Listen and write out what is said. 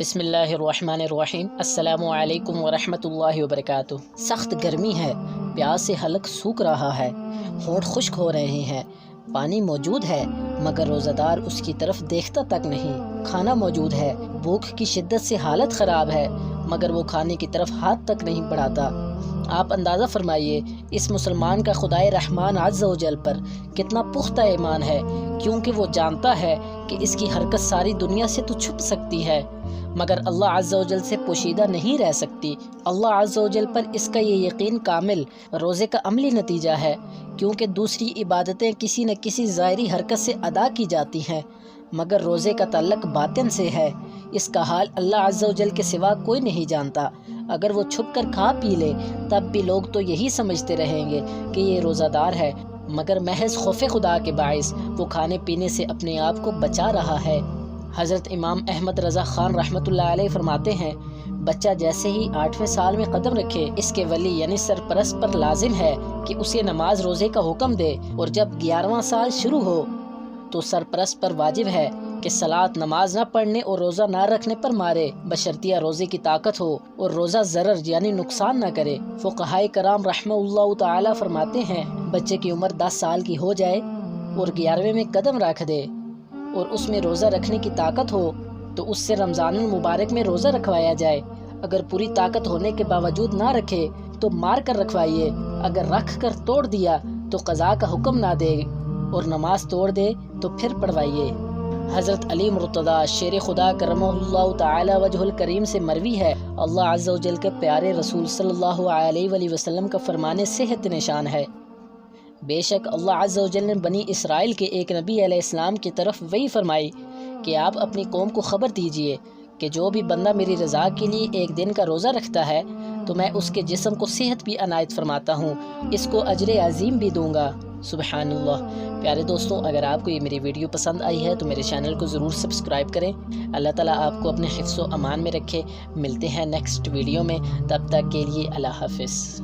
بسم اللہ الرحمن الرحیم۔ السلام علیکم ورحمۃ اللہ وبرکاتہ۔ سخت گرمی ہے، پیاس سے حلق سوکھ رہا ہے، ہونٹ خشک ہو رہے ہیں۔ پانی موجود ہے مگر روزہ دار اس کی طرف دیکھتا تک نہیں۔ کھانا موجود ہے، بھوک کی شدت سے حالت خراب ہے مگر وہ کھانے کی طرف ہاتھ تک نہیں بڑھاتا۔ آپ اندازہ فرمائیے اس مسلمان کا خدائے رحمان عز و جل پر کتنا پختہ ایمان ہے، کیونکہ وہ جانتا ہے کہ اس کی حرکت ساری دنیا سے تو چھپ سکتی ہے مگر اللہ عز و جل سے پوشیدہ نہیں رہ سکتی۔ اللہ عز و جل پر اس کا یہ یقین کامل روزے کا عملی نتیجہ ہے، کیونکہ دوسری عبادتیں کسی نہ کسی ظاہری حرکت سے ادا کی جاتی ہیں مگر روزے کا تعلق باطن سے ہے۔ اس کا حال اللہ عز و جل کے سوا کوئی نہیں جانتا۔ اگر وہ چھپ کر کھا پی لے تب بھی لوگ تو یہی سمجھتے رہیں گے کہ یہ روزہ دار ہے، مگر محض خوف خدا کے باعث وہ کھانے پینے سے اپنے آپ کو بچا رہا ہے۔ حضرت امام احمد رضا خان رحمۃ اللہ علیہ فرماتے ہیں، بچہ جیسے ہی 8ویں سال میں قدم رکھے اس کے ولی یعنی سرپرست پر لازم ہے کہ اسے نماز روزے کا حکم دے، اور جب 11واں سال شروع ہو تو سرپرست پر واجب ہے کہ صلاۃ نماز نہ پڑھنے اور روزہ نہ رکھنے پر مارے، بشرطیہ روزے کی طاقت ہو اور روزہ ضرر یعنی نقصان نہ کرے۔ فقہائے کرام رحمہ اللہ تعالی فرماتے ہیں، بچے کی عمر 10 سال کی ہو جائے اور 11ویں میں قدم رکھ دے اور اس میں روزہ رکھنے کی طاقت ہو تو اس سے رمضان المبارک میں روزہ رکھوایا جائے۔ اگر پوری طاقت ہونے کے باوجود نہ رکھے تو مار کر رکھوائیے، اگر رکھ کر توڑ دیا تو قضاء کا حکم نہ دے اور نماز توڑ دے تو پھر پڑھوائیے۔ حضرت علی مرتضیٰ شیر خدا کرمہ اللہ تعالی وجہ الکریم سے مروی ہے، اللہ عز و جل کے پیارے رسول صلی اللہ علیہ وآلہ وسلم کا فرمان صحت نشان ہے، بے شک اللہ عز و جل نے بنی اسرائیل کے ایک نبی علیہ السلام کی طرف وحی فرمائی کہ آپ اپنی قوم کو خبر دیجئے کہ جو بھی بندہ میری رضا کے لیے ایک دن کا روزہ رکھتا ہے تو میں اس کے جسم کو صحت بھی عنایت فرماتا ہوں، اس کو اجر عظیم بھی دوں گا۔ سبحان اللہ۔ پیارے دوستوں، اگر آپ کو یہ میری ویڈیو پسند آئی ہے تو میرے چینل کو ضرور سبسکرائب کریں۔ اللہ تعالیٰ آپ کو اپنے حفظ و امان میں رکھے۔ ملتے ہیں نیکسٹ ویڈیو میں، تب تک کے لیے اللہ حافظ۔